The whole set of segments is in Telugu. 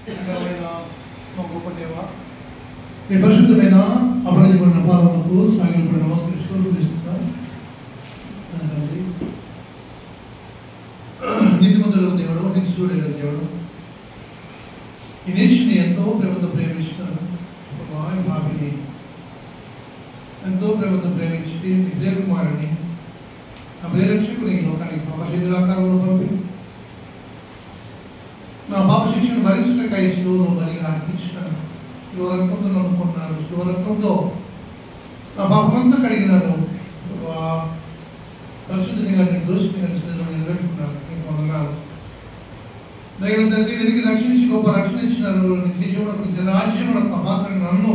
మా గొప్ప దేవ, మీ పరిశుద్ధమైన అపరిమితమైన పాదములకు సాగిలపడి నమస్కరిస్తున్నాం. నీతిమంతుడు దేవుడు, నిత్యుడైన దేవుడు, ఈ నేషన్ని ఎంతో ప్రేమతో ప్రేమిస్తున్నారు. బాబిని ఎంతో ప్రేమతో ప్రేమించి మీ ప్రియకుమారుని నా ప్రియరక్షకుని లోకానికి పాపశరీరాకారంలో పంపి నా పాప శిక్షను భరించటకై శిలువలో బలిగా అర్పించినాను. శిలువ రక్తంతో నమ్ముకున్నాను. శిలువ రక్తంతో నా పాపమంతా కడిగినాను. పరిశుద్ధిని గారిని దోషిని కలిసి నిలబెట్టుకున్నాను. మీకు వందనాలు. దైవ తండ్రి వెతికి రక్షించి గొప్ప రక్షణ ఇచ్చినారు. నిత్య రాజ్యములకు పాత్రని నన్ను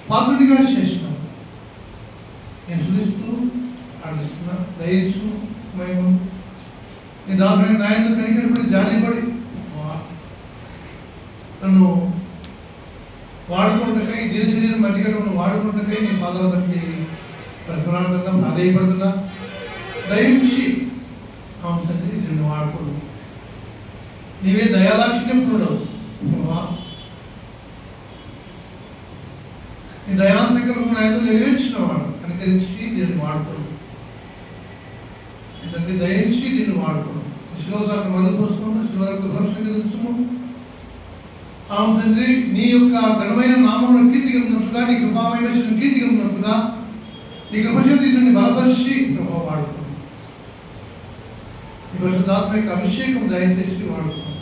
పాత్రుడిగా చేసినాను. నేను చూపిస్తూ ఆడిస్తున్నా. దయించు మేము నీ దాని నాయన కనికరపడి జాలిపడి నన్ను వాడుకుంటకై దినచర్యను మధ్యకరను వాడుకుంటకై నీ పాదాలు బట్టి ప్రతిమాడుతున్నా, ప్రాధేయపడుతున్నా. దయించి అవును తండ్రి నిన్ను వాడుకోడు. నీవే దయాదాక్షిణ్యపుడు. నీ దయాసంకల్పం ఆయన నెరవేర్చిన వాడు కనికరించి దీన్ని వాడుకోడు. తండ్రి దయించి దీన్ని వాడుకోడు. శిలోసాన్ని మరుగుపోస్తున్నాము, శిలోకు రక్షణ కలుగుతున్నాము. అవును తండ్రి, నీ యొక్క ఘనమైన నామంలో కీర్తి కలిగినట్లుగా, నీ కృపామైన కీర్తి కలిగినట్లుగా నీ కృపచేతి దీన్ని బలపరిచి ప్రభావ వాడుకోండి. నీ పరిశుద్ధాత్మ యొక్క అభిషేకం దయచేసి వాడుకోండి.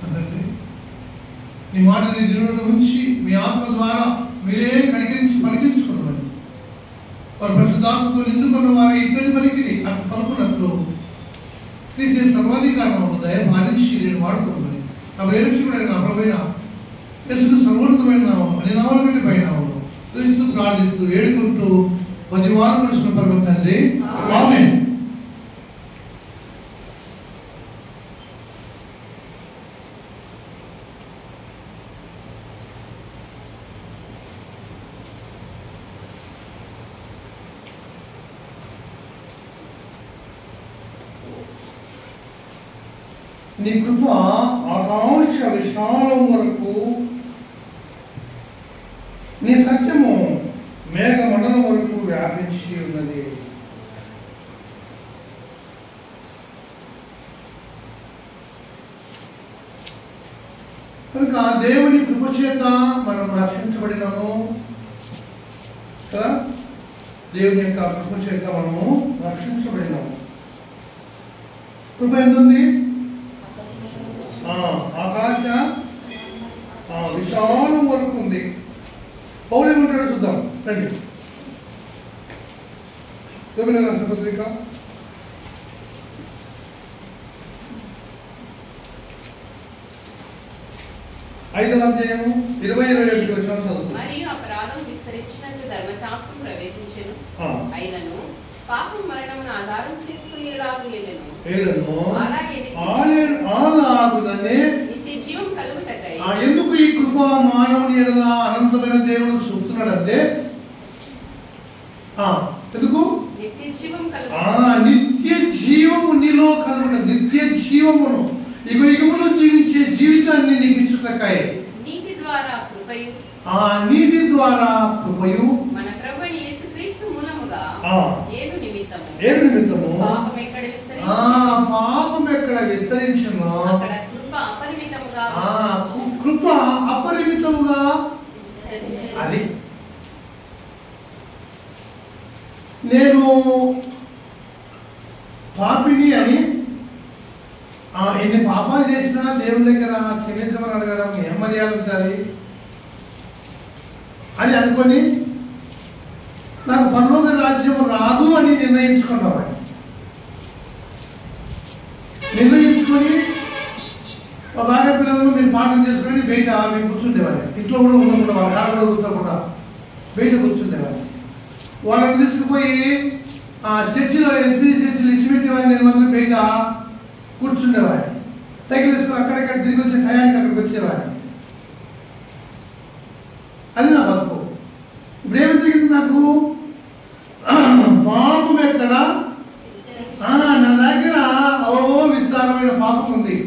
తండ్రి, నీ మాటని దినుల ఉంచి మీ ఆత్మ ద్వారా మీరే కనికరించి పలికించుకున్నామని వారు పరిశుద్ధాత్మతో నిండుకున్న వారి ఇద్దరి పలికిని పలుకున్నట్లు క్రీస్తు సర్వాధికారంలో దయ పాలించి నేను వాడుకోమని నా ప్రేరక్షకుడైన నా ప్రభువైన యేసు సర్వోన్నతమైన నామములో అన్ని నామముల కంటే పై నామములో క్రీస్తు ప్రార్థిస్తూ వేడుకుంటూ 10 వారం నడుచుకున్న పరమ తండ్రి ఆమేన్. నీ కృప ఆకాశ విశాలం వరకు, నీ సత్యము మేఘమండలం వరకు వ్యాపించి ఉన్నది. కనుక దేవుని కృప చేత మనం రక్షించబడినాము కదా. దేవుని యొక్క కృప చేత మనము రక్షించబడినాము. కృప ఎంత ఉంది? ఆకాశ విశాలం వరకు ఉంది. పౌలు ఏమంటాడో చూద్దాం రండి. రోమీయుల రాసిన పత్రిక 5వ అధ్యాయము 20-21 వచనాలు చదువుతాం. మరియు అపరాధం విస్తరించినట్లు ధర్మశాస్త్రం ప్రవేశించెను. అయినను పాపం మరణమును ఆధారం చేసుకుని ఎలాగును అలాగుననే నిత్య జీవం కలుగుటకై. ఎందుకు ఈ కృప మానవుని ఎడల అనంతమైన దేవుడు చూపుతున్నాడంటే ఎందుకు నిత్య జీవం నిత్య జీవము నీలో కలుగుట, నిత్య జీవమును యుగములు జీవించే జీవితాన్ని నీకు ఇచ్చుటకై నీతి ద్వారా కృపయు నీతి ద్వారా కృపయు మన ప్రభువైన యేసుక్రీస్తు మూలముగా ఏను నిమిత్తము పాపం ఎక్కడ విస్తరించునో అక్కడ కృప అపరిమితముగా అది. నేను పాపిని అని ఎన్ని పాపాలు చేసినా దేవుని దగ్గర క్షమించమని అడగడం ఏం మర్యాద ఉంటుంది అని అనుకొని నాకు పరలోక రాజ్యం రాదు అని నిర్ణయించుకున్నవాడు. నిర్ణయించుకొని మా భార్య పిల్లలను మీరు పాఠం చేసుకొని బయట మేము కూర్చుండేవారు. ఇంట్లో కూడా ఉండకుండా వాళ్ళ కాడ కూడా కూర్చోకుండా బయట కూర్చుండేవారు. వాళ్ళని తీసుకుపోయి చర్చిలో ఎస్పీ చర్చిలు ఇచ్చిపెట్టేవాడిని. నేను మాత్రం బయట కూర్చుండేవాడిని. సైకిల్ వేసుకొని అక్కడెక్కడ తిరిగి వచ్చే టయానికి అక్కడికి వచ్చేవాడిని. అది నా బతుకు. ఇప్పుడు ఏమి జరిగింది? నాకు పాపం ఎక్కడ? నా దగ్గర విస్తారమైన పాపం పాపం ఉంది.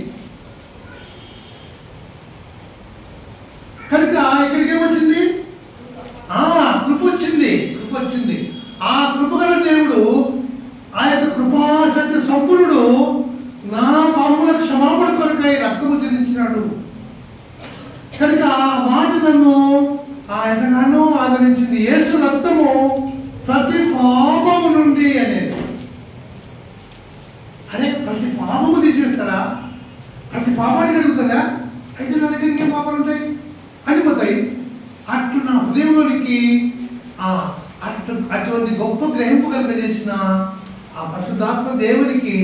కనుక ఇక్కడికి ఏమొచ్చింది? కృప వచ్చింది. ఆ కృప గల దేవుడు, ఆ యొక్క కృపాసక్తి సంపూర్ణుడు నా పాపముల క్షమాపణ కొరకై రక్తము చెల్లించినాడు. కనుక ఆ మాట నన్ను ఎంతగానో ఆదరించింది. యేసు రక్తము ప్రతి పాపము నుండి అనేది. అరే, ప్రతి పాపము తీసివేస్తారా? ప్రతి పాపానికి అడుగుతుందా? అయితే నా దగ్గర ఇంకేం పాపాలు ఉంటాయి అనిపోతాయి. అట్లు నా హృదయంలోనికి అటువంటి గొప్ప గ్రహింపు కలుగజేసిన ఆ పరిశుద్ధాత్మ దేవునికి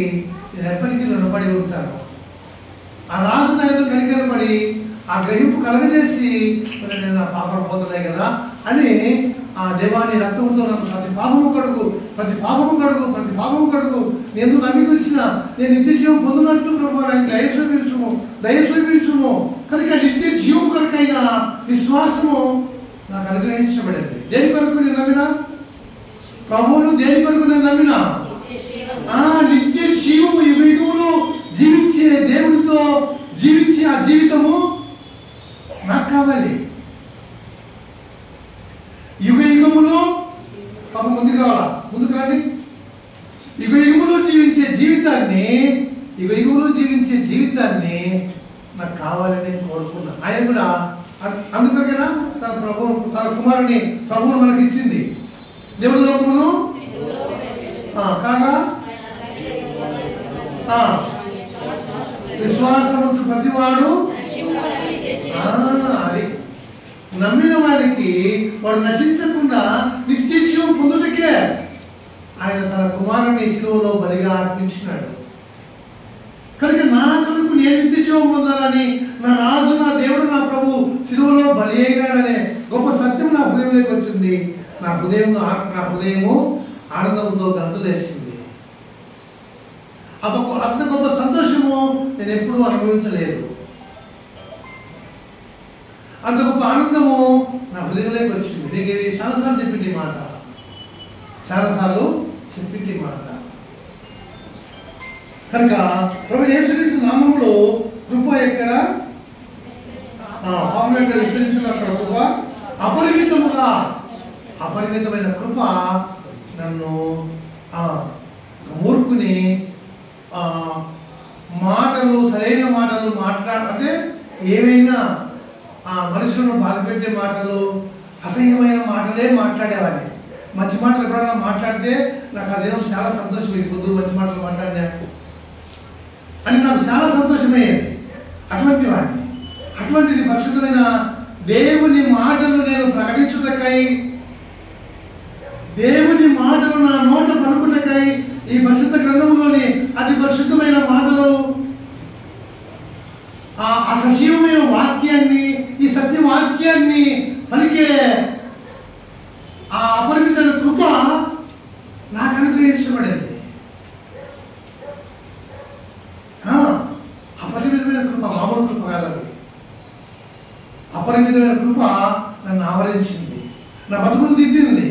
నేను ఎప్పటికీ రుణపడి ఉంటాను. ఆ రాజు నా ఎందుకు కనికరపడి ఆ గ్రహింపు కలగజేసి నేను నా పాపలు పోతున్నాయి కదా అని ఆ దేవాన్ని రక్తంతో నన్ను ప్రతి పాపము కడుగు నేను నమ్మికొచ్చిన నేను నిత్య జీవం పొందినట్టు ప్రభు ఆయన దయచూపించుము. కనుక నిత్య జీవం కొరకైన విశ్వాసము నాకు అనుగ్రహించబడింది. దేని కొరకు నేను నమ్మినా? ప్రభువును దేని కొరకు నేను నమ్మినా? నిత్య జీవము, యుగయుగములు జీవించే దేవుడితో జీవించే ఆ జీవితము నాకు కావాలి. యుగయుగములు పాపం ముందుకు రావాలా? ముందుకు రండి. యుగయుగములు జీవించే జీవితాన్ని నాకు కావాలని కోరుకున్నా. ఆయన కూడా అందుకొరకైనా తన కుమారుని ప్రభువును మనకి ఇచ్చింది. దేవుడి లోకమును కాగా విశ్వాసము ప్రతివాడు అది నమ్మిన వారికి వాడు నశించకుండా నిత్య జీవం పొందుటకే ఆయన తన కుమారుని శిలువలో బలిగా అర్పించినాడు. కనుక నా కొరకు నేను నిత్య జీవం పొందాలని నా రాజు, నా దేవుడు, నా ప్రభు శిలువలో బలి అయినాడనే గొప్ప సత్యం నా హృదయంలోకి వచ్చింది. నా హృదయము ఆనందంతో గంతులేసింది. అంత గొప్ప సంతోషము నేను ఎప్పుడూ అనుభవించలేదు. అంత గొప్ప ఆనందము నా హృదయంలోకి వచ్చింది. నీకు ఇది చాలాసార్లు చెప్పింది మాట. కనుక ప్రభు యేసుక్రీస్తు నామములో కృప ఎక్కడ పాపం ఎక్కడ విస్తరించిన కృప అపరిమితమైన కృప నన్ను మూర్ఖుని మాటలు, సరైన మాటలు అంటే ఏమైనా మనుషులను బాధపెట్టే మాటలు, అసహ్యమైన మాటలే మాట్లాడేవాడిని. మంచి మాటలు ఎప్పుడన్నా మాట్లాడితే నాకు ఆ దినం చాలా సంతోషం. పొద్దు మంచి మాటలు మాట్లాడినా అని నాకు చాలా సంతోషమయ్యేది. అటువంటిది పరిశుద్ధమైన దేవుని మాటలు నేను ప్రకటించుటకై, దేవుని మాటలు నా నోట పలుకుటకై ఈ పరిశుద్ధ గ్రంథంలోని అతి పరిశుద్ధమైన మాటలు, ఆ సజీవమైన వాక్యాన్ని, ఈ సత్యవాక్యాన్ని పలికే ఆ అపరిమితమైన కృప నాకు అనుగ్రహించబడింది. అపరిమితమైన కృప, మామూలు కృప కాదు. అపరిమితమైన కృప నన్ను ఆవరించింది, నా బతుకును దిద్దింది,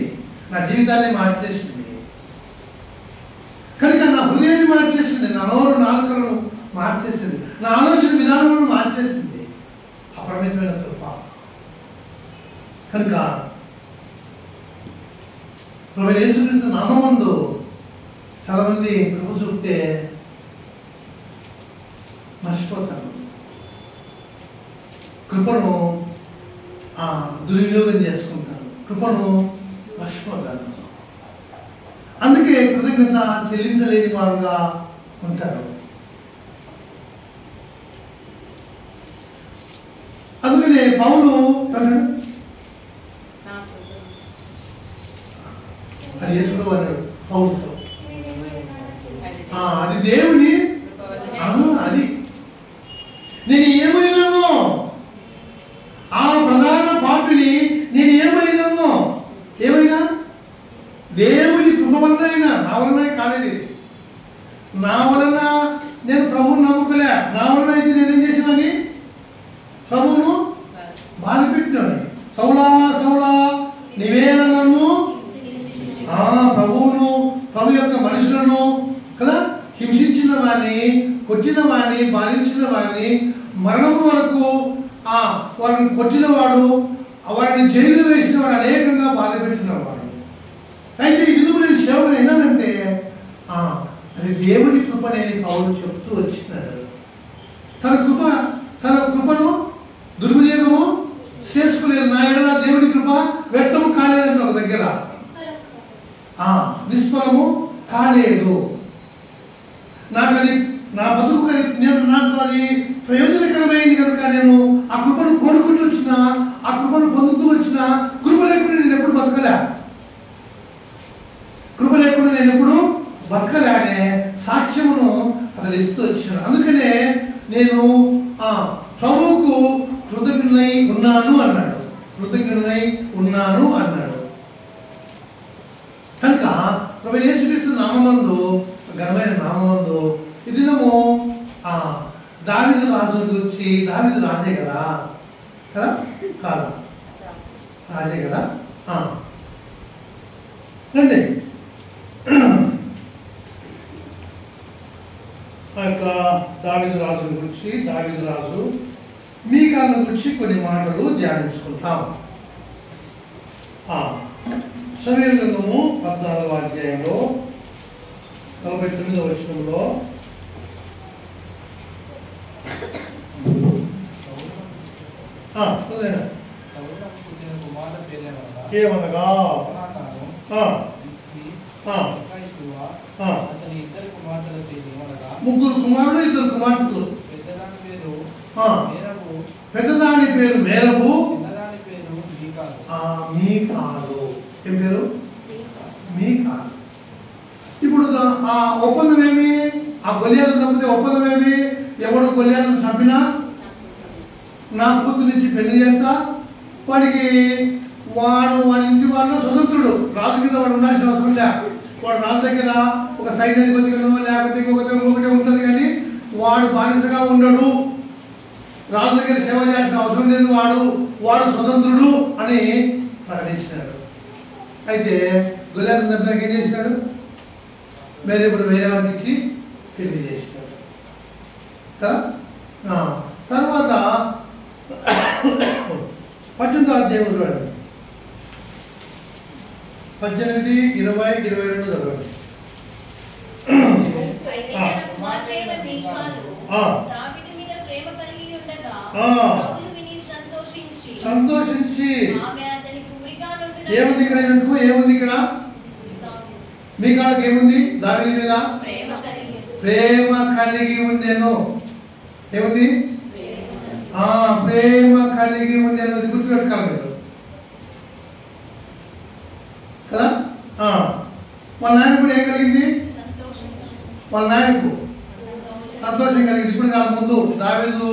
నా జీవితాన్ని మార్చేసింది. కనుక నా హృదయాన్ని మార్చేసింది, నా నోరు నాలుకలను మార్చేసింది, నా ఆలోచన విధానాలను మార్చేసింది అపరిమితమైన కృప. కనుక ప్రభు యేసుక్రీస్తు నామమందు చాలామంది కృప చూపితే మర్చిపోతారు. కృపను దుర్వినియోగం చేసుకుంటారు, కృపను మర్చిపోతారు. అందుకే కృతజ్ఞత చెల్లించలేని వారుగా ఉంటారు. అందుకనే పౌలు అది యేసుడు అన్నాడు పౌలుతో, అది దేవుని అది నేను ఏమైనానో, ఆ ప్రధాన పాపిని నేను ఏమైనా దేవుని కృప వల్ల అయినా, నా వలన కాలేదు. నా వలన నేను ప్రభువుని నమ్ముకోలే, నా వలన అయితే నేనేం చేసినని ప్రభువును బాధపెట్టాను. సౌలా నీవేళ నన్ను ప్రభువును, ప్రభు యొక్క మనుషులను కదా హింసించిన వారిని, కొట్టిన కొట్టిన వాడిని, బాధించిన వాడిని, మరణము వరకు వాడిని కొట్టినవాడు, వాడిని జైలు వేసిన వాడు, అనేకంగా బాధపెట్టినవాడు. అయితే ఇది నేను సేవలు విన్నానంటే అది దేవుని కృప నేను పౌలు చెప్తూ వచ్చినాడు. తన కృపను దుర్వినియోగము చేసుకోలేదు. నా ఎడల దేవుని కృప వ్యక్తము కాలేదంటే ఒక దగ్గర నిష్ఫలము కాలేదు. నాకు అది నా బతుకు నాకు అది ప్రయోజనకరమైంది కనుక నేను ఆ కృపను కోరుకుంటూ వచ్చిన, ఆ కృపను పొందుతూ వచ్చిన, కృప లేకుండా నేను ఎప్పుడు బతకలే, కృప లేకుండా నేను ఎప్పుడు బతకలే అనే సాక్ష్యమును అతను ఇస్తూ వచ్చాను. అందుకనే నేను ప్రభువుకు కృతజ్ఞుడై ఉన్నాను అన్నాడు. కృతజ్ఞుడై ఉన్నాను అన్నాడు. కనుక ప్రభు యేసుక్రీస్తు నామమందు, ఘనమైన నామమందు ఈ దినము దావీదు రాజుల గురించి, దావీదు రాజే కదా కాదు, రాజే కదా రండి. ఆ యొక్క దావీదు రాజుల గురించి, దావీదు రాజు మీకాల గురించి కొన్ని మాటలు ధ్యానించుకుంటాం. సమూయేలు గ్రంథము 14వ అధ్యాయంలో 49వ వచనంలో ఏమనగా ముగ్గురు కుమారుడు, ఇద్దరు కుమార్తెలు. పెద్దదాని పేరు మేరబు, మీకాలు. ఏం పేరు? మీకాలు. ఇప్పుడు ఆ ఒప్పందం ఏమి? ఆ గొలియాలను చంపితే ఒప్పందం ఏమి? ఎవడు గొలియాలను చంపినా నా కూతురునిచ్చి పెళ్లి చేస్తా, వాడి ఇంటి వాళ్ళు స్వతంత్రుడు, రాజు కింద వాడు ఉండాల్సిన అవసరం లే. వాడు రాజు దగ్గర ఒక సైన్యాధిపతిగానో లేకపోతే ఇంకొకటి ఉంటుంది, కానీ వాడు బానిసగా ఉండడు, రాజు దగ్గర సేవ చేయాల్సిన అవసరం లేదు, వాడు స్వతంత్రుడు అని ప్రకటించినాడు. అయితే గొలియాలను చంపినాక ఏం చేసినాడు? ఇప్పుడు వేరే వారికి ఇచ్చి పెళ్లి చేసినాడు. తర్వాత 18వ అధ్యాయం చూడండి, 18, 20, 22 చదవండి. సంతోషించి ఏముంది ఇక్కడ? ఏముంది ఇక్కడ? మీకాళ్ళకి ఏముంది? దావీదు మీద ప్రేమ కలిగి ఉండెను. ఏముంది? ప్రేమ కలిగి ఉండెను. గుర్తుపెట్టుకోవాలి మీరు కదా. వాళ్ళ నాయనకు ఏం కలిగింది? వాళ్ళ నాయనకు సంతోషం కలిగింది. ఇప్పుడు కాదు, ముందు దావీదు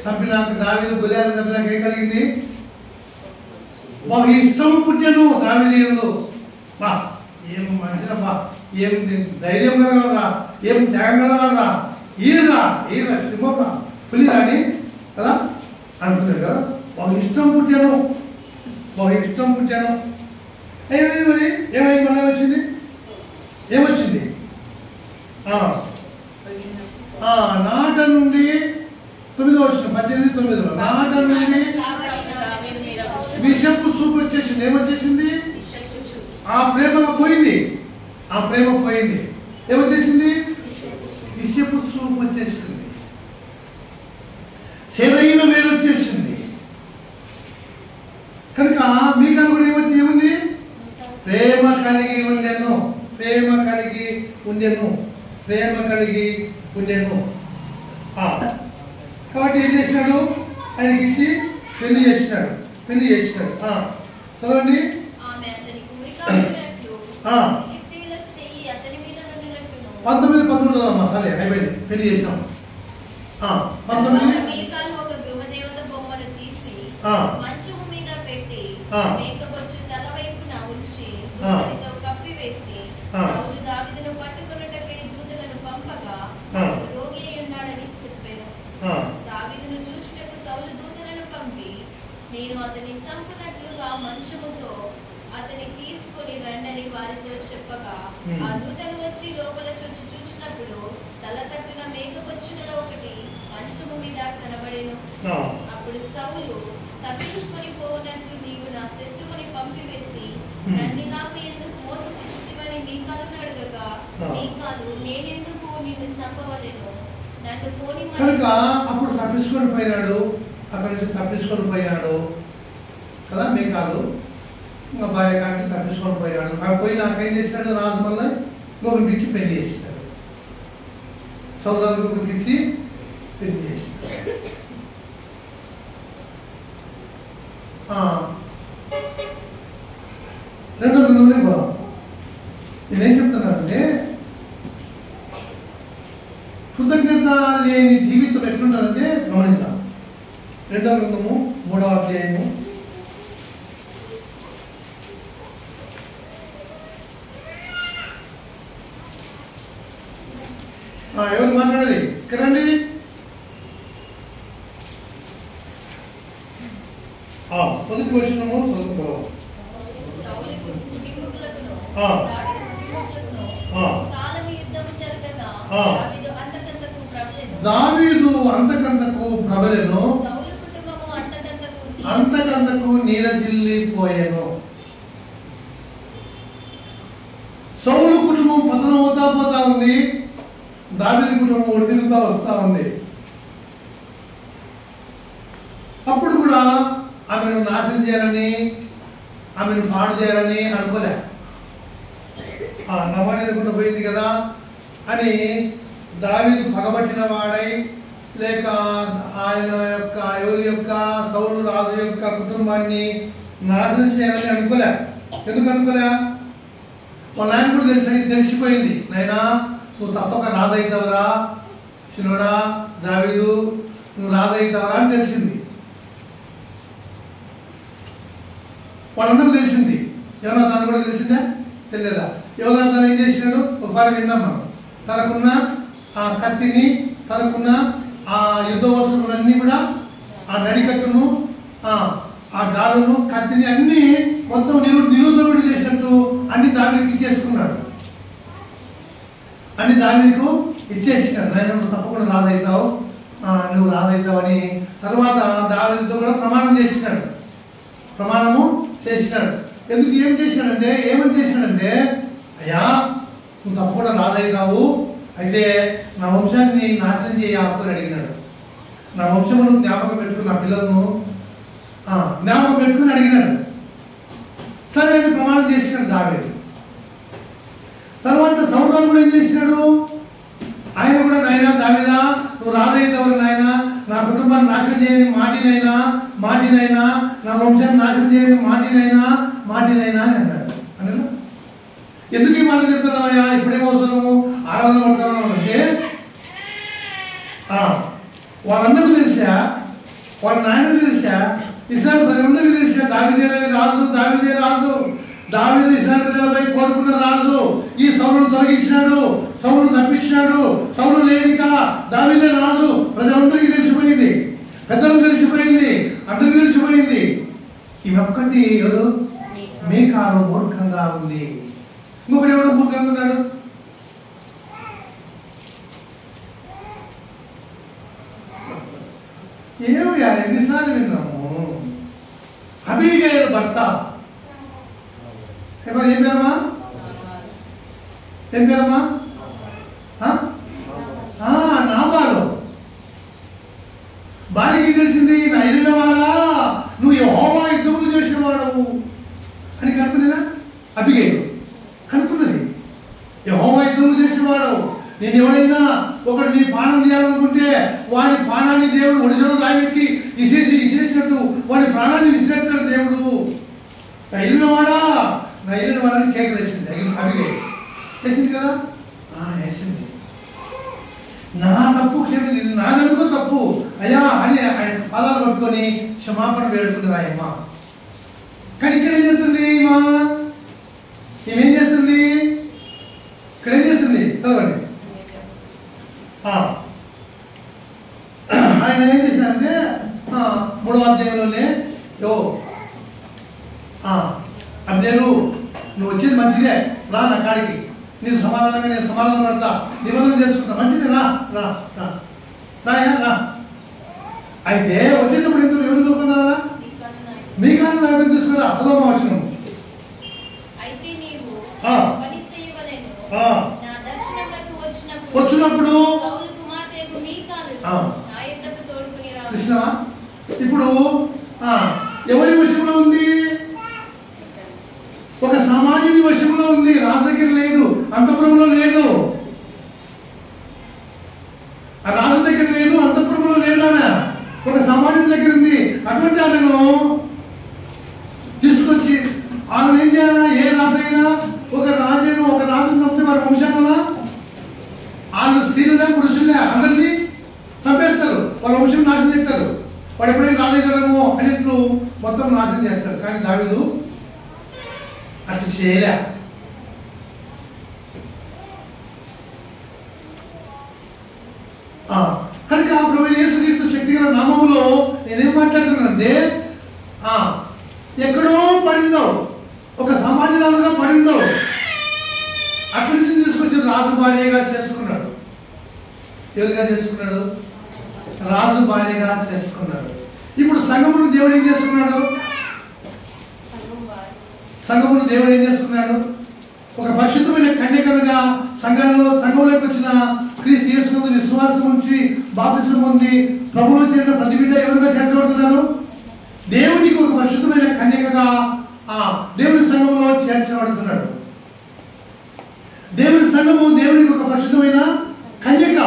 చంపినాక, దావీదు గొలియాలను చంపినాక ఏం కలిగింది? మాకు ఇష్టం పుట్టాను దావీదు యందు. ఏం మనిషిరా, ఏం ధైర్యం కలవారా, ఏం త్యాగం కలవారా, ఈయనరా సింహరా, పులి రాని కదా అనుకున్నాడు కదా. మాకు ఇష్టం పుట్టాను. ఏమైంది మరి? ఏమైంది? మళ్ళీ వచ్చింది ఏమొచ్చింది? నాట నుండి 9వ వచనం, 18, 9 నాట నుండి విషపు చూపు వచ్చేసింది. ఏమొచ్చేసింది? ఆ ప్రేమ పోయింది. ఏమొచ్చేసింది? విషపు చూపు వచ్చేసింది. సేదైన వేలు వచ్చేసింది. కనుక మీకన్నా కూడా ఏముంది? ప్రేమ కలిగి ఉండెను. కాబట్టి ఏం చేసినాడు? ఆయనకి ఇచ్చి పెళ్లి చేసినాడు. చదవండి. 19, 13 చదవమ్మా. సరే అయిపోయింది, పెళ్లి చేసినాం. 19 ఒక గృహదేవత బొమ్మను తీసి మంచము మీద పెట్టి మేకబొచ్చు తల వైపున ఉంచి దుప్పటితో కప్పివేసి సౌలు దావీదును పట్టుకొనుటకై దూతలను పంపగా రోగి అయి ఉన్నాడని చెప్పాను. దావీదును చూచుటకు సౌలు దూతలను పంపి నేను అతని చంపునట్లుగా మంచముతో అతని తీసుకొని రండని వారితో చెప్పగా ఆ దూతలు వచ్చి లోపల చూచినప్పుడు తల తట్టిన మేకపొచ్చులలో ఒకటి మంచము మీద కనబడెను. అప్పుడు సౌలు, తప్పించుకొని పోనట్లు నీవు నా శత్రువుని పంపివేసి నన్నిలాగు ఎందుకు మోసపుచ్చుతివని మీకాలును అడగగా, మీకాలు, నేనెందుకు నిన్ను చంపవలెను, నన్ను పోని కనుక అప్పుడు తప్పించుకొని పోయినాడు, అక్కడి నుంచి తప్పించుకొని పోయినాడు కదా మీకాలు. ఇంకా భార్య కాడికి తప్పించుకొని పోయినాడు. పోయి నాకేం చేసినాడు రాజు మళ్ళీ ఇంకొకరికి ఇచ్చి పెళ్లి చేసినాడు. సౌదాలకు ఒకరికి ఇచ్చి పెళ్లి చేసినాడు. రెండో గ్రంథంలో పోదాం. నేనేం చెప్తున్నానంటే కృతజ్ఞత లేని జీవితం ఎట్లుంటుందంటే గమనిద్దాం. రెండో గ్రంథము 3వ అధ్యాయము ఎవరు మాట్లాడాలి ఇక్కడండి? పొదుపు వచ్చినాము చదువుకోవాలి. దావీదు అంతకంతకు ప్రబలెను, అంతకంతకు నీరజిల్లిపోయెను. సౌలు కుటుంబం పతనం అవుతా పోతా ఉంది, దావీదు కుటుంబం ఒడిదిరుగుతా వస్తా ఉంది. అప్పుడు కూడా ఆమెను నాశనం చేయాలని, ఆమెను పాడు చేయాలని అనుకోలే. నమ్మడానికి పోయింది కదా అని దావీదు పగబట్టిన వాడై, లేక ఆయన యొక్క ఎవరి యొక్క సౌలు రాజు యొక్క కుటుంబాన్ని నాశనం చేయాలని అనుకోలే. ఎందుకు అనుకోలే? వాళ్ళ ఆయన కూడా తెలిసిపోయింది, నాయనా నువ్వు తప్పక రాజు అవుతావురా, చిన్నోడా దావీదు నువ్వు రాజు అవుతావురా అని తెలిసింది. వాళ్ళందరూ తెలిసింది. ఏమన్నా తను కూడా తెలిసిందా? తెలియదా? ఎవరైనా తను ఏం చేసినాడు? ఒకసారి విన్నాం మనం. తనకున్న ఆ కత్తిని, తనకున్న ఆ యుద్ధ వస్తువులన్నీ కూడా, ఆ నడికట్టును, ఆ డాలును, కత్తిని అన్నీ మొత్తం నిరుదోపిడి చేసినట్టు అన్ని దావీదుకి ఇచ్చేసుకున్నాడు. అన్ని దావీదుకు ఇచ్చేసినాడు. నేను తప్పకుండా రాజవుతావు, నువ్వు రాజవుతావు అని. తర్వాత దావీదుతో కూడా ప్రమాణం చేసినాడు. ఎందుకు ఏం చేసినాడంటే, ఏమని చేసినాడంటే, అయ్యా నువ్వు తప్పకుండా రాజవుతావు, అయితే నా వంశాన్ని నాశనం చేయ ఆపుకొని అడిగినాడు. నా వంశమును జ్ఞాపకం పెట్టుకుని, నా పిల్లలను జ్ఞాపకం పెట్టుకుని అడిగినాడు. సరే అని ప్రమాణం చేసినాడు దావీదు. తర్వాత సౌలు కూడా ఏం చేసినాడు? ఆయన కూడా, నాయనా దావీదా నువ్వు రాజవుతావు నాయనా, నా కుటుంబాన్ని నాశనం చేయని మాటినైనా నా వంశాన్ని నాశనం చేయని మాటినైనా అని అన్నాడు. అన్నాడు. ఎందుకు ఈ మాట చెప్తున్నావయ్యా? ఇప్పుడేమో అవసరము ఆరాధన పడుతున్నావు అంటే, వాళ్ళందరికీ తెలిసా, వాళ్ళ నాయనకు తెలిసా, ఇస్రాయేల్ ప్రజలందరికీ తెలిసా దావీదే రాజు, దావీదు ఇస్రాయేల్ ప్రజలపై కోరుకున్న రాజు. ఈ సౌలును తొలగించినాడు, సౌలును తప్పించినాడు, సౌలు లేనిక దావీదే రాజు. ప్రజలందరికీ తెలిసిపోయింది, పెద్దలకు తెలిసిపోయింది, అందరికీ తెలిసిపోయింది. ఈ ఒక్కటి ఎవరు? మీకాలు మూర్ఖంగా ఉంది. ఇంకొకటి ఎవడు మూర్ఖంగా ఉన్నాడు? ఏమయ్యా ఎన్నిసార్లు విన్నాము? అబీగయలు భర్త ఏం పేరమ్మా? నాబాలు. భార్యకి తెలిసింది, నా ఎల్లినవాడా నువ్వు యెహోవా యుద్ధములు చేసేవాడవు అని కనుక్కునేదా? అబీగయలు కనుక్కున్నది, యెహోవా యుద్ధములు చేసేవాడవు. నేను ఎవరైనా ఒకటి నీ పానం చేయాలనుకుంటే వాడి ప్రాణాన్ని దేవుడు ఒడిశలో రాయిపెట్టి ఇసిరేసినట్టు వాడి ప్రాణాన్ని విసిరేస్తాడు దేవుడు. నా వెళ్ళినవాడని కేకలేసింది. అబీగయలు వేసింది కదా, వేసింది. నా తప్పు క్షమించింది, నాదనుకో తప్పు అయ్యా అని ఆయన పాదాలు పట్టుకొని క్షమాపణ వేడుకుంది రాయమ్మ. కానీ ఇక్కడ ఏం చేస్తుంది? ఏమేం చేస్తుంది? ఇక్కడ ఏం చేస్తుంది? చదవండి. ఆయన ఏం చేశారంటే 3వ అధ్యాయంలోనే, అబ్నేరు నువ్వు వచ్చేది మంచిదే, రా నా కాడికి, నీకు సమాధానంగా నేను సమాధానం పడతా, నిబంధన చేసుకుంటా, మంచిది, రా రా రా రాయా రా. అయితే వచ్చేటప్పుడు ఎందుకు ఎవరు దొరుకుతున్నారా? మీకాను నాయకులు తీసుకురా. 10వ వచనం. వచ్చినప్పుడు కృష్ణవా ఇప్పుడు ఎవరి వశంలో ఉంది? ఒక సామాన్యుని వశంలో ఉంది. రాజు దగ్గర లేదు, అంతఃపురంలో లేదు. ఆ రాజు దగ్గర లేదు, అంతఃపురంలో లేదు. ఆమె ఒక సామాన్యుని దగ్గర ఉంది. అటువంటి ఆమెను తీసుకొచ్చి ఆమెను ఏం చేయాలా? ఏ రాజైనా ఒక రాజును చంపితే వారి వంశాల వాళ్ళు స్త్రీలే పురుషులే అందరినీ చంపేస్తారు, వాళ్ళ వంశం నాశనం చేస్తారు. వాడు ఎప్పుడైనా రాజేశ్వరమో అన్నిట్లు మొత్తం నాశనం చేస్తారు. కానీ దావీదు అట్లా చేయలే. కనుక ప్రభువైన యేసుక్రీస్తు శక్తిగల నామములో నేనేం మాట్లాడుతున్నానంటే, ఎక్కడో పడిందో, ఒక సామాన్యులుగా పడిందో, అక్కడి నుంచి తీసుకొచ్చి రాజు భార్యగా చేసుకున్నాడు. ఎవరుగా చేసుకున్నాడు? రాజు భార్యగా చేసుకున్నాడు. ఇప్పుడు సంఘమును దేవుడు ఏం చేసుకున్నాడు? సంఘమును దేవుడు ఏం చేసుకున్నాడు? ఒక పరిశుద్ధమైన కన్యకలుగా సంఘంలోకి వచ్చిన క్రీస్తు యేసునందు విశ్వాసం ఉంచి బాప్తిసం పొంది ప్రభువులో చేరిన ప్రతి బిడ్డ ఎవరుగా చేర్చబడుతున్నారు? దేవునికి ఒక పరిశుద్ధమైన కన్యకగా దేవుని సంఘములో చేర్చబడుతున్నాడు. దేవుని సంఘము దేవునికి ఒక పరిశుద్ధమైన కన్యక.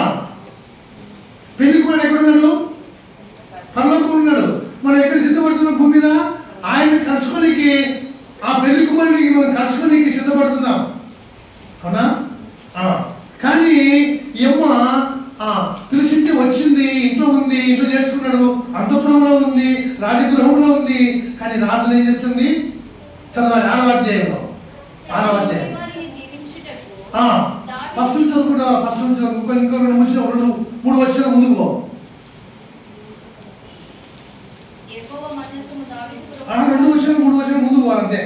పెళ్లి కుమారుడు ఎక్కడున్నాడు? పరలోకంలో ఉన్నాడు. మనం ఎక్కడ సిద్ధపడుతున్నాం? భూమి మీద ఆయన్ని కలుసుకోనికి, ఆ పెళ్లి కుమారుడికి మనం కలుసుకోనికి సిద్ధపడుతున్నాం. అవునా? కానీ యమ్మ పిలిచింది, వచ్చింది, ఇంట్లో ఉంది, ఇంట్లో చేర్చుకున్నాడు, అంతఃపురంలో ఉంది, రాజగృహంలో ఉంది. కానీ రాజును ఏం చేస్తుంది? చదవాలి 6వ అధ్యాయంలో. 6వ అధ్యాయం ఫస్ట్ నుంచి చదువుకుంటా. ఫస్ట్ నుంచి ఇంకో 2-3 వచ్చిన ముందుకు పో. 2 వచ్చిన 3 వచ్చిన ముందుకు పోవాలంతే.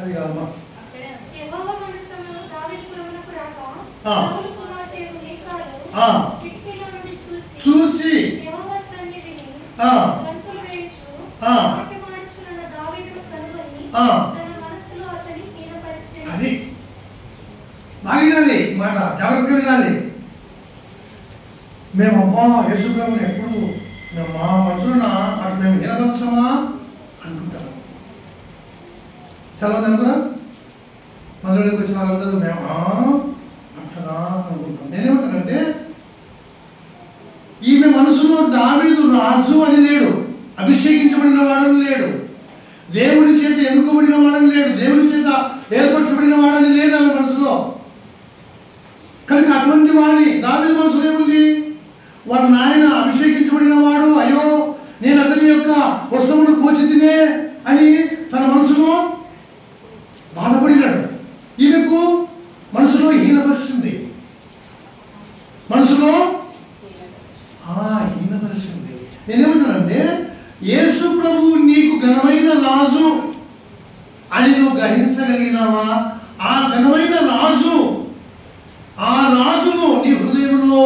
అది కాదమ్మా. చూసి అది బాగా వినాలి, మాట జాగ్రత్తగా వినాలి. మేము అబ్బా యేసుప్రభుని ఎప్పుడు మేము మా మనసులో అటు మేము వినవచ్చమా అనుకుంటాం. చాలా మంది అనుకున్నా మనలోకి వచ్చిన వాళ్ళందరూ మేము అట్లా అనుకుంటాం. నేనేమంటానంటే, ఈమె మనసులో దావీదు రాజు అని లేడు, అభిషేకించబడిన వాడని లేడు, దేవుని చేత ఎన్నుకోబడిన వాడని లేడు, దేవుని చేత ఏర్పరచబడిన వాడని లేదు ఆమె మనసులో. కనుక అటువంటి వాడిని దావీదు మనసులో ఏముంది? వాళ్ళ నాయన అభిషేకించబడిన వాడు, అయ్యో నేను అతని యొక్క వస్త్రమును కోచి తినే అని తన మనసులో బాధపడినాడు. ఈమెకు మనసులో హీనపరుస్తుంది, మనసులో హీనపరుస్తుంది. నేనేమంటానంటే, యేసు ప్రభు నీకు ఘనమైన రాజు అని నువ్వు గ్రహించగలిగినావా? ఆ ఘనమైన రాజు, ఆ రాజును నీ హృదయంలో,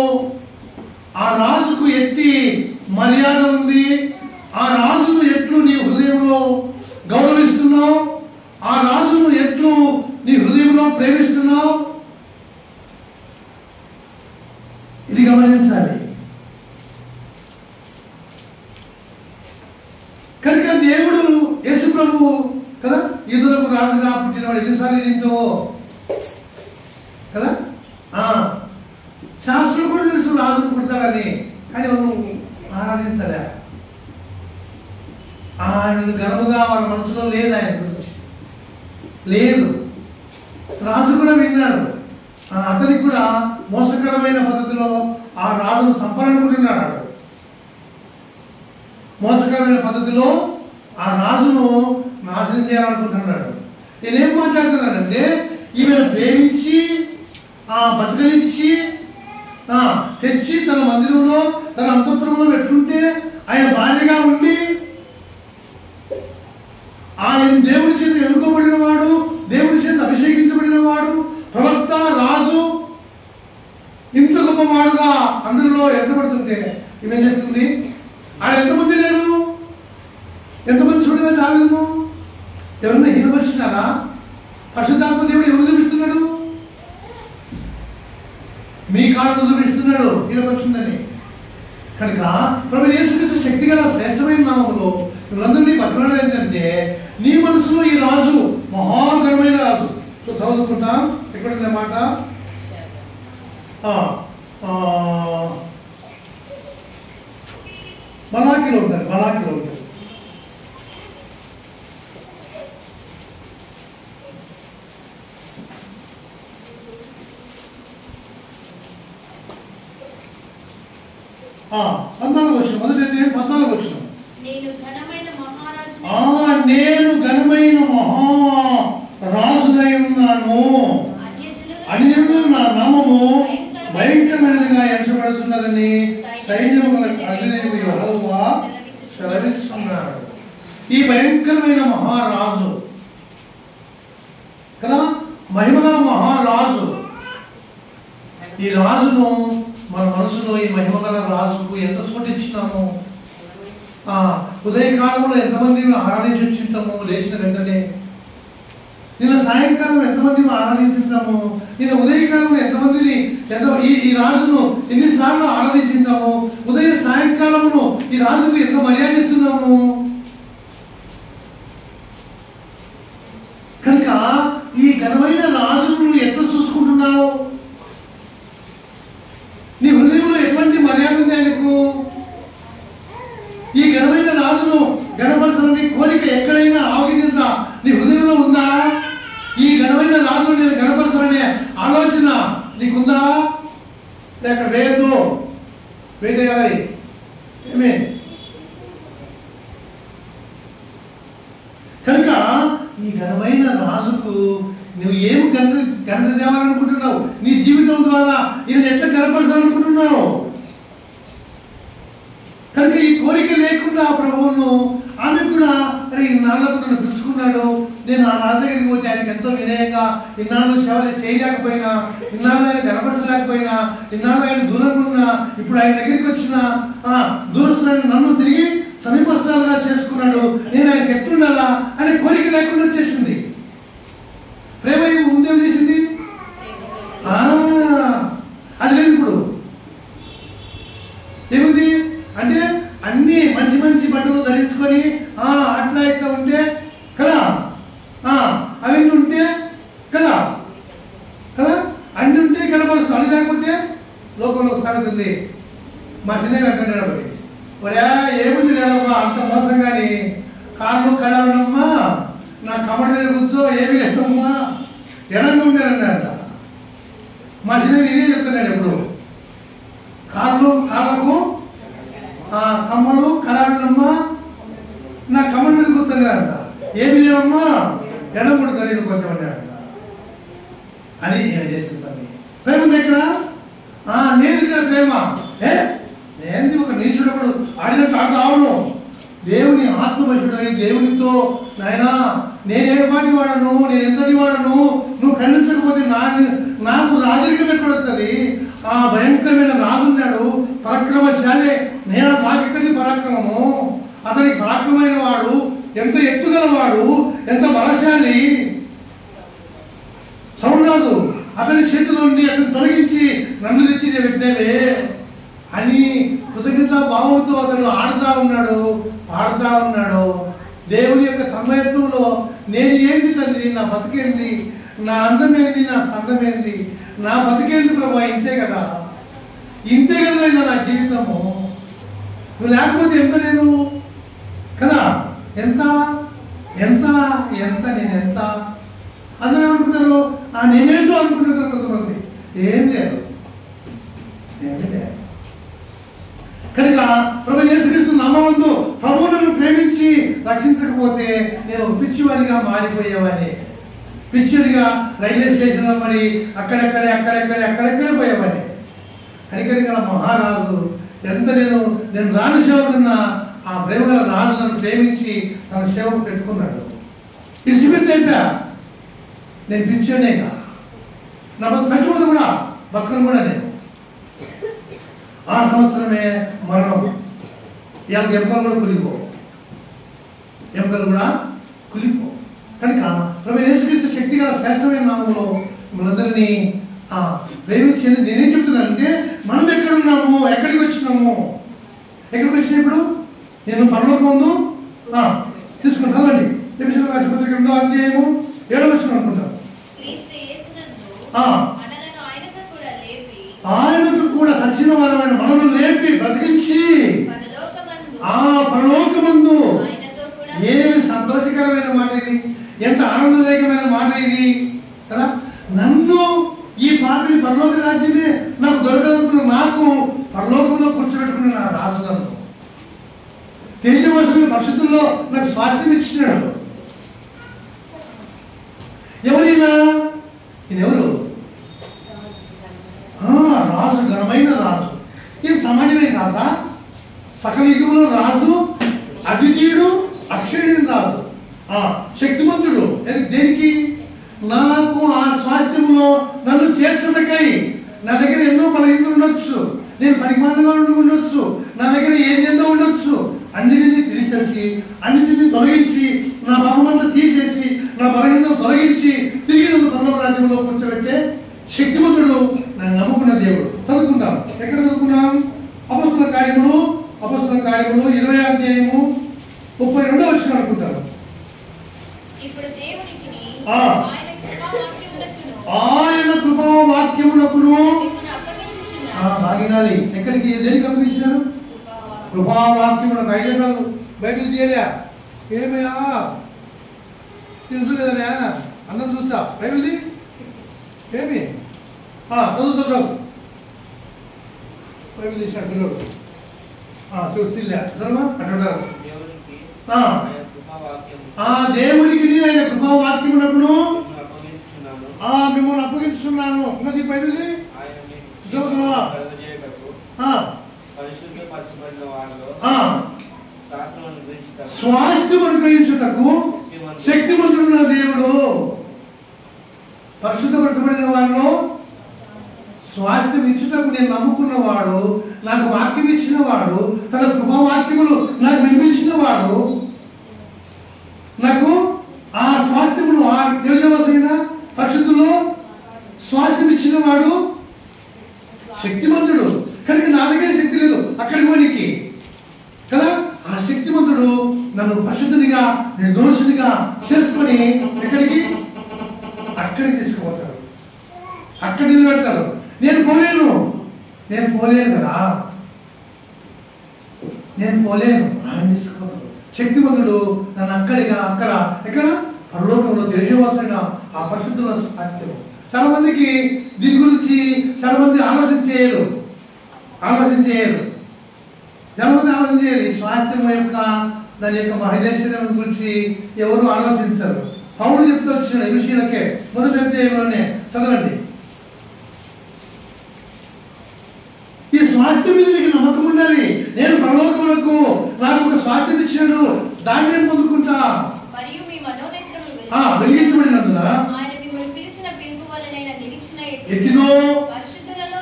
ఆ రాజుకు ఎట్టి మర్యాద ఉంది, ఆ రాజును ఎట్లు నీ హృదయంలో గౌరవిస్తున్నావు, ఆ రాజును ఎట్లు నీ హృదయంలో ప్రేమిస్తున్నావు, ఇది గమనించాలి. కనుక దేవుడు యేసు ప్రభు కదా యూదులకు రాజుగా పుట్టినవాడు. ఎన్నిసార్లు దీంతో కదా శాస్త్రులు కూడా తెలుసు రాజును పుడతాడని, కానీ వాళ్ళు ఆరాధించలే. ఆయన గర్వగా వాళ్ళ మనసులో లేదు, ఆయన గురించి లేదు. రాజు కూడా విన్నాడు, అతనికి కూడా మోసకరమైన పద్ధతిలో ఆ రాజును సంపాలనుకుంటున్నాడు. మోసకరమైన పద్ధతిలో ఆ రాజును నాశనం చేయాలనుకుంటున్నాడు. నేనేం మాట్లాడుతున్నానంటే ఈమెను ప్రేమించి బతకలిచ్చి తెచ్చి తన మందిరంలో తన అంతఃపురంలో పెట్టుకుంటే ఆయన భార్యగా ఉండి ఆయన దేవుడి చేత ఎన్నుకోబడిన వాడు, దేవుడి చేత అభిషేకించబడిన వాడు, ప్రవక్త, రాజు, ఇంత గొప్పవాడుగా అందరిలో ఎత్తబడుతుంటే ఈమెం చేస్తుంది? ఆయన ఎంతమంది లేరు? ఎంతమంది చూడగా దావీదును ఎవరన్నా హీనపరిచినారా? పరిశుద్ధాత్మ దేవుడు ఎవరు చూపిస్తున్నాడు? మీ కాళ్ళను చూపిస్తున్నాడు హీనపరుచుందని. కనుక ప్రభువు యేసుక్రీస్తు శక్తిగల శ్రేష్టమైన నామములో వీళ్ళందరినీ బతకడం ఏంటంటే నీ మనసులో ఈ రాజు మహాఘనమైన రాజు. సో చదువుకుంటాం. ఎక్కడుంది మాట? మలాకిలో ఉంటారు. మలాకిలో ఉంటారు. మొదటి 14 వచ్చిన నేను ఘనమైన మహారాజునై ఉన్నాను, అన్యజనులు నా నామము భయంకరమైనదిగా ఎంచబడుతున్నదని సైన్యములకు అధిపతి యెహోవా సెలవిస్తున్నాడు. ఈ భయంకరమైన మహారాజు కదా, మహిమగల మహారాజు. ఈ రాజును మన మనసులో ఈ మహిమగల రాజుకు ఎంత చోటు ఇచ్చినాము. ఉదయకాలంలో ఎంతమంది ఆరాధించి వచ్చింటాము లేచిన వెంటనే. నిన్న సాయంకాలం ఎంతమంది ఆరాధించున్నాము. నిన్న ఉదయకాలంలో ఎంతమందిని ఈ రాజును ఎన్నిసార్లు ఆరాధించున్నాము. ఉదయ సాయంకాలంలో ఈ రాజుకు ఎంత మర్యాద ఇస్తున్నాము. కనుక ఈ ఘనమైన రాజును ఎట్లా చూసుకుంటున్నావు? నీ హృదయంలో ఎటువంటి మర్యాద ఉంది ఆయనకు? ఈ ఘనమైన రాజును ఘనపరచాలని కోరిక ఎక్కడైనా ఆవగిందా? నీ హృదయంలో ఉందా? ఈ ఘనమైన రాజును నేను ఘనపరచాలనే ఆలోచన నీకుందా? అక్కడ వేయద్దు, వేయాలి. ఏమే కనుక ఈ ఘనమైన రాజుకు నువ్వు ఏం ఘనత తేవాలనుకుంటున్నావు? నీ జీవితం ద్వారా ఈయన ఎట్లా ఘనపరచాలనుకుంటున్నావు? కనుక ఈ కోరిక లేకుండా ప్రభువును ఆమె కూడా అరే ఇన్నాళ్ళకు నన్ను పిలుచుకున్నాడు, నేను ఆ రాజు దగ్గరికి పోతే ఆయనకి ఎంతో వినయంగా ఇన్నాళ్ళు సేవలు చేయలేకపోయినా, ఇన్నాళ్ళు ఆయన కనపరచలేకపోయినా, ఇన్నాళ్ళు ఆయన దూరంగా ఉన్నా, ఇప్పుడు ఆయన దగ్గరికి వచ్చిన దూరస్తున్న నన్ను తిరిగి సమీపస్థాలుగా చేసుకున్నాడు, నేను ఆయనకి ఎట్లుండాలా అనే కోరిక లేకుండా వచ్చేసింది. ప్రేమ ముందేం చేసింది? అది లేదు. ఇప్పుడు ఏముంది అంటే అన్ని మంచి మంచి బట్టలు ధరించుకొని అట్లా ఇట్లా ఉంటే కదా, అవన్నీ ఉంటే కదా కదా అన్ని ఉంటే కనపరుస్తుంది. అని లేకపోతే లోకంలో సాగుతుంది. మా సినిమా అంటున్నాడు ఒకటి, ఒరే ఏముంది లేదమ్మా అంత మోసం కానీ కాళ్ళు కడాలమ్మా నా కమర్ మీద కూర్చో ఏమి లేదమ్మా ఎడంగా ఉండేనన్నాడంట. మా సినిమా ఇదే చెప్తున్నాడు ఎప్పుడు. కాళ్ళకు కమ్మలు కడాలమ్మా నా కమర్ మీద కూర్చున్నాడంట. ఏమి లేవమ్మా ఎడం కూడా నేను కొంచెం అన్నాడంట. అని నేను చేసిన పని. ప్రేమ దగ్గర నేను ఇక్కడ ప్రేమ నేను ఒక నీచుడప్పుడు ఆడినట్టు ఆడుతూ అవును. దేవుని ఆత్మవశుడై దేవునితో నాయనా నేనేపాటి వాడను, నేను ఎంతటి వాడను, నువ్వు ఖండించకపోతే నాకు రాజరికం ఎక్కడొస్తుంది? ఆ భయంకరమైన రాజున్నాడు, పరాక్రమశాలే. నేను నాకెక్కడి పరాక్రమము? అతనికి పరాక్రమైన వాడు, ఎంత ఎత్తుగలవాడు, ఎంత బలశాలి. సౌరాజు అతని చేతిలో నుండి అతను తొలగించి నన్ను తెచ్చి పెట్టావే అని కృతజ్ఞతా భావంతో అతడు ఆడుతూ ఉన్నాడు, పాడుతూ ఉన్నాడు. దేవుని యొక్క తన్మయత్వంలో నేను ఏంది తండ్రి, నా బతికేంది, నా అందమేంది, నా సందమేంది, నా బతికేంది ప్రభా, ఇంతే కదా, ఇంతే కదా నా జీవితము. నువ్వు లేకపోతే ఎంత నేను కదా, ఎంత ఎంత ఎంత నేను ఎంత అందరూ అనుకుంటారు. నేనేందో అనుకుంటున్నారు కొంతమంది. ఏం లేదు, ఏమీ లేదు. కనుక ప్రభువు యేసుక్రీస్తు నామములో పిచ్చోడిగా మారిపోయేవాడిని. పిచ్చోడిగా రైల్వే స్టేషన్లో మరి అక్కడెక్కడే పోయేవాడిని. కనికరం గల మహారాజు ఎంత నేను రాణి సేవకున్నా ఆ ప్రేమ గల రాజు నన్ను ప్రేమించి తన సేవకు పెట్టుకున్నాడు. ఇసిపెట్టేట నేను పిచ్చోనేగా, నా చచ్చిపోతే కూడా బతకను కూడా నేను. ఆ సంవత్సరమే మరణం. ఇవాళ ఎముకలు కూడా కులిపో కనుక ప్రభు యేసుక్రీస్తు శక్తి గల శ్రేష్టమైన నామంలో మనందరినీ ప్రేమించింది. నేనేం చెప్తున్నానంటే మనం ఎక్కడున్నాము, ఎక్కడికి వచ్చినాము, ఎక్కడికి వచ్చినప్పుడు నేను పరలోకం ముందు తీసుకుని చదవండి. ఎపిసోడ్ రాష్ట్రపతి 2వ అధ్యాయము 7వ వచనం అనుకుంటాను. ఆయనకు కూడా సచ్చిన వారమైన మనల్ని లేపి బ్రతికించి పరలోకమందు. ఏమి సంతోషకరమైన మాట ఇది, ఎంత ఆనందదాయకమైన మాట ఇది కదా. నన్ను ఈ పాపిని పరలోక రాజ్యమే నాకు దొరకదనుకున్న నాకు పరలోకంలో కూర్చోబెట్టుకున్న నా రాజు నన్ను తేజవశుల పరిస్థితుల్లో నాకు స్వాస్థ్యం ఇచ్చినాడు. ఎవరైనా ఈయనెవరు? రాజు, ఘనమైన రాజు. ఇది సామాన్యమే కాదా? సకల యుగంలో రాజు, అద్వితీయుడు, అక్షయుడైన రాజు, శక్తిమంతుడు. దేనికి? నాకు ఆ స్వాస్థ్యంలో నన్ను చేర్చుటకై. నా దగ్గర ఎన్నో బలహీనతలు ఉండొచ్చు, నేను పరిమాణంగా ఉండొచ్చు, నా దగ్గర ఏందో ఉండొచ్చు. అన్నిటినీ తీసేసి, అన్నిటినీ తొలగించి, నా పాపమంతా తీసేసి, నా బలహీనతను తొలగించి తిరిగి నన్ను పరలోక రాజ్యంలో కూర్చోబెట్టే శక్తిమంతుడు నన్ను నమ్ముకున్న దేవుడు. చదువుకుందాం. ఎక్కడ చదువుకున్నాం? అపొస్తలుల కార్యములు 20వ అధ్యాయము 32వ వచనం అనుకుంటాను. ఆయన కృపావాక్యములకును బాగినాలి. ఎక్కడికి, దేనికి అప్పగించినారు? కృపావాక్యములకు. ఐదు బైబిల్ తీయలే ఏమయ్యా, నేను చూడలేదనే అన్నం చూస్తా. బైబిల్ది ఏమి చదువు బైబిల్ తీసినాడు పిల్లడు. చూసిలే అట్లుంటారు. దేవుడికి ఆయన కృపావాక్యమునకును మిమ్మల్ని అప్పగించున్నాను. ఉన్నది బైబిల్ది. స్వాస్థ్యమును గ్రహించుటకు శక్తిమంతుడున్న దేవుడు. పరిశుద్ధపరచబడిన వారిలో స్వాస్థ్యం ఇచ్చుటకు నేను నమ్ముకున్నవాడు, నాకు వాక్యం ఇచ్చిన వాడు, తన కృపావాక్యములు నాకు వినిపించిన వాడు, నాకు ఆ స్వాస్థ్యమును యోజనమైన పరిశుద్ధుల్లో స్వాస్థ్యం ఇచ్చిన వాడు శక్తిమంతుడు. కనుక నా దగ్గర శక్తి లేదు అక్కడికి పోనీకి కదా. ఆ శక్తిమంతుడు నన్ను పరిశుద్ధునిగా, నిర్దోషునిగా చేసుకొని ఎక్కడికి? అక్కడికి తీసుకుపోతాడు, అక్కడ నిలబెడతాడు. నేను పోలేను కదా, నేను పోలేను. ఆయన తీసుకుపోతాడు. శక్తిమంతుడు నన్ను అక్కడ ఎక్కడ? పరలోకంలో తేజవాసమైన ఆ పరిశుద్ధుల సాధ్యం. చాలా మందికి దీని గురించి చాలా మంది ఆలోచన చేయరు. చాలా మంది ఆలోచన చేయరు. ఈ స్వాస్థ్యం యొక్క దాని యొక్క మహదేశ్వర్యం గురించి ఎవరు ఆలోచించరు. పౌరులు చెప్తూ వచ్చిన ఈ విషయాలకే మొదటి అధ్యాయంలోనే చదవండి. ఈ స్వాస్థ్యం మీద నీకు నమ్మకం ఉండాలి. నేను పరలోకములకు నాకు ఒక స్వాస్థ్యం ఇచ్చినాడు, దాన్ని నేను పొందుకుంటా. వెలిగించబడినందున ఎట్టిదో పరిశుద్ధులు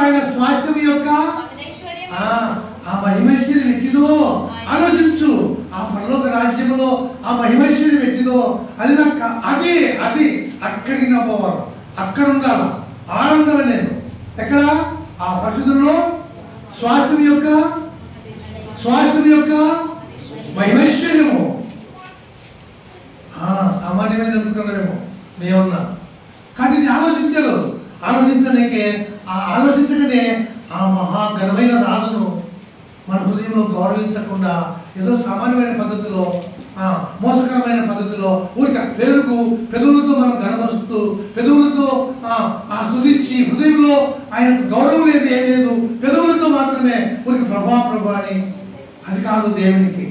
ఆయన స్వాస్థ్యం యొక్క ఆ మహిమైశ్వర్యం ఎట్టిదో ఆలోచించు. ఆ పరలోక రాజ్యంలో ఆ మహిమైశ్వర్యం ఎట్టిదో అది నాకు అది అక్కడికి నా పోవాలి, అక్కడ ఉండాలి, ఆనందాలు. నేను ఎక్కడ? ఆ పరిశుద్ధుల్లో స్వాస్థ్యం యొక్క మహిమైశ్వర్యము. సామాన్యమైన అనుకుంటున్నారేమో మేమన్నా, కానీ ఇది ఆలోచించగానే ఆ మహాఘనమైన రాజును మన హృదయంలో గౌరవించకుండా ఏదో సామాన్యమైన పద్ధతిలో, మోసకరమైన పద్ధతిలో ఊరిక పెదవులతో మనం గణపరుస్తూ, పెదవులతో స్తుతించి హృదయంలో ఆయనకు గౌరవం లేదు, ఏం లేదు, పెదవులతో మాత్రమే ఊరికి ప్రభా అని. అది కాదు దేవునికి.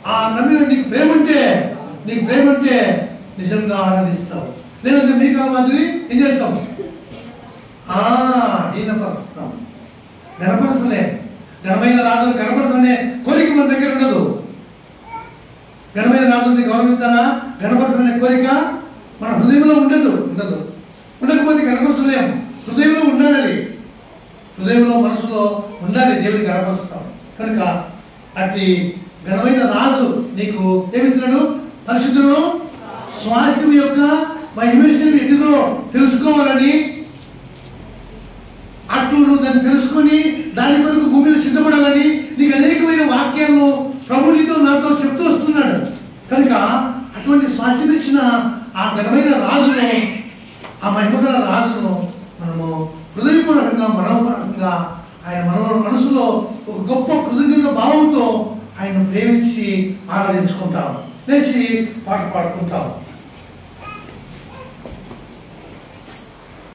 ఆ నమ్మిన నీకు ప్రేమ ఉంటే నిజంగా ఆరాధిస్తావు. లేదంటే మీ కాలం మాదిరి ఏం చేస్తాం? హీనపరుస్తాం, గణపరచలే. ఘనమైన రాజును గణపరచనే కోరిక మన దగ్గర ఉండదు. ఘనమైన రాజుని గౌరవించాలా, గణపరచనే కోరిక మన హృదయంలో ఉండదు. ఉండకపోతే గణపరచలేము. హృదయంలో ఉండాలి, హృదయంలో మనసులో ఉండాలి. దేవుని గణపరుస్తాం. కనుక అతి ఘనమైన రాజు నీకు ఏమిస్తున్నాడు? పరిశుద్ధుడు, స్వాస్థ్యం యొక్క మహిమేశ్వరం ఎటుదో తెలుసుకోవాలని, అటు నువ్వు దాన్ని తెలుసుకొని దాని కొరకు భూమిలో సిద్ధపడాలని నీకు అనేకమైన వాక్యాలను ప్రభు నీతో నాతో చెప్తూ వస్తున్నాడు. కనుక అటువంటి స్వాస్థ్యం ఇచ్చిన ఆ ఘనమైన రాజును, ఆ మహిమగల రాజును మనము హృదయపూర్వకంగా మనోపూర్వకంగా ఆయన మనసులో ఒక గొప్ప కృతజ్ఞత భావంతో ఆయన ప్రేమించి ఆరాధించుకుంటాం, లేచి పాట పాడుకుంటాం.